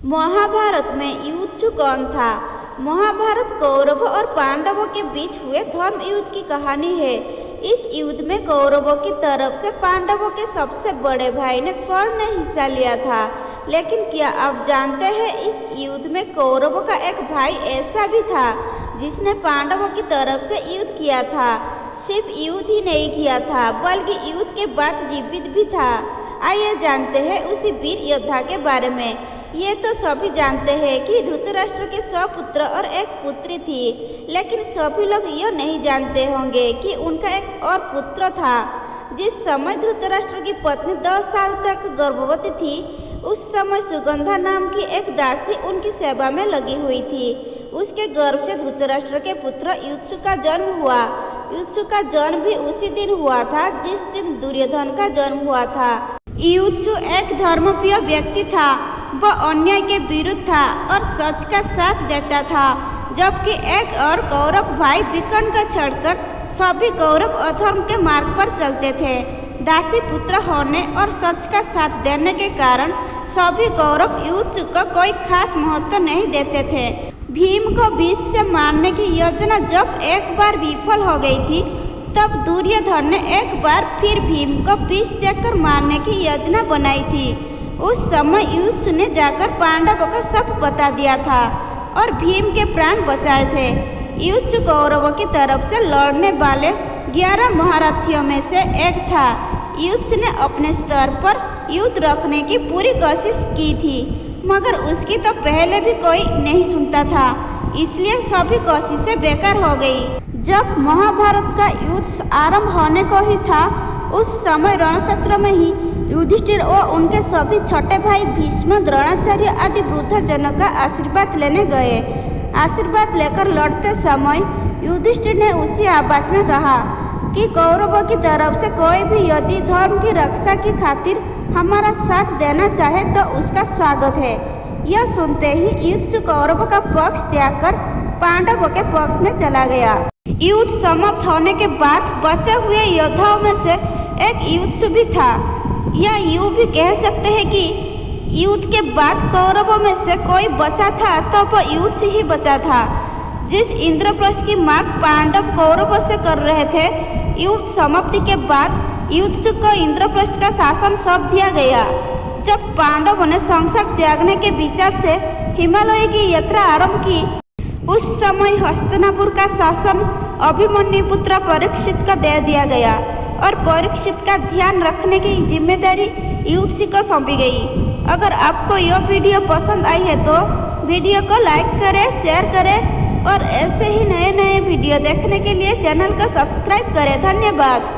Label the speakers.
Speaker 1: महाभारत में युद्ध कौन था? महाभारत कौरवों और पांडवों के बीच हुए धर्म युद्ध की कहानी है। इस युद्ध में कौरवों की तरफ से पांडवों के सबसे बड़े भाई ने कर्ण ने हिस्सा लिया था। लेकिन क्या आप जानते हैं इस युद्ध में कौरवों का एक भाई ऐसा भी था जिसने पांडवों की तरफ से युद्ध किया था। सिर्फ युद्ध ही नहीं किया था बल्कि युद्ध के बाद जीवित भी था। आइए जानते हैं उसी वीर योद्धा के बारे में। ये तो सभी जानते हैं कि धृतराष्ट्र के 100 पुत्र और एक पुत्री थी, लेकिन सभी लोग यह नहीं जानते होंगे कि उनका एक और पुत्र था। जिस समय धृतराष्ट्र की पत्नी 10 साल तक गर्भवती थी, उस समय सुगंधा नाम की एक दासी उनकी सेवा में लगी हुई थी। उसके गर्भ से धृतराष्ट्र के पुत्र युधिष्ठिर का जन्म हुआ। युधिष्ठिर का जन्म भी उसी दिन हुआ था जिस दिन दुर्योधन का जन्म हुआ था। युधिष्ठिर एक धर्मप्रिय व्यक्ति था। वह अन्याय के विरुद्ध था और सच का साथ देता था, जबकि एक और कौरव भाई विकर्ण का छोड़कर सभी कौरव अधर्म के मार्ग पर चलते थे। दासी पुत्र होने और सच का साथ देने के कारण सभी कौरव युधिष्ठिर को कोई खास महत्व नहीं देते थे। भीम को विष से मारने की योजना जब एक बार विफल हो गई थी, तब दुर्योधन ने एक बार फिर भीम को विष देकर मारने की योजना बनाई थी। उस समय युधिष्ठिर ने जाकर पांडवों को सब बता दिया था और भीम के प्राण बचाए थे। युधिष्ठिर कौरवों की तरफ से लड़ने वाले 11 महारथियों में से एक था। युधिष्ठिर ने अपने स्तर पर युद्ध रखने की पूरी कोशिश की थी, मगर उसकी तो पहले भी कोई नहीं सुनता था, इसलिए सभी कोशिशें बेकार हो गई। जब महाभारत का युद्ध आरंभ होने को ही था, उस समय रणक्षेत्र में ही युधिष्ठिर और उनके सभी छोटे भाई भीष्म, द्रोणाचार्य आदि वृद्धजनों का आशीर्वाद लेने गए। आशीर्वाद लेकर लड़ते समय युधिष्ठिर ने ऊंची आवाज में कहा कि कौरवों की तरफ से कोई भी यदि धर्म की रक्षा की खातिर हमारा साथ देना चाहे तो उसका स्वागत है। यह सुनते ही युधिष्ठिर कौरवों का पक्ष त्याग कर पांडवों के पक्ष में चला गया। युद्ध समाप्त होने के बाद बचे हुए योद्धाओं में से एक युधिष्ठिर भी था। या यूं भी कह सकते हैं कि युद्ध के बाद कौरवों में से कोई बचा था तो वह युधिष्ठिर ही बचा था। जिस इंद्रप्रस्थ की मांग पांडव कौरवों से कर रहे थे, युद्ध समाप्ति के बाद युधिष्ठिर को इंद्रप्रस्थ का शासन सौंप दिया गया। जब पांडवों ने संसार त्यागने के विचार से हिमालय की यात्रा आरंभ की, उस समय हस्तिनापुर का शासन अभिमन्यु पुत्र परीक्षित को दे दिया गया और परीक्षित का ध्यान रखने की जिम्मेदारी युधिष्ठिर को सौंपी गई। अगर आपको यह वीडियो पसंद आई है तो वीडियो को लाइक करें, शेयर करें और ऐसे ही नए नए वीडियो देखने के लिए चैनल को सब्सक्राइब करें। धन्यवाद।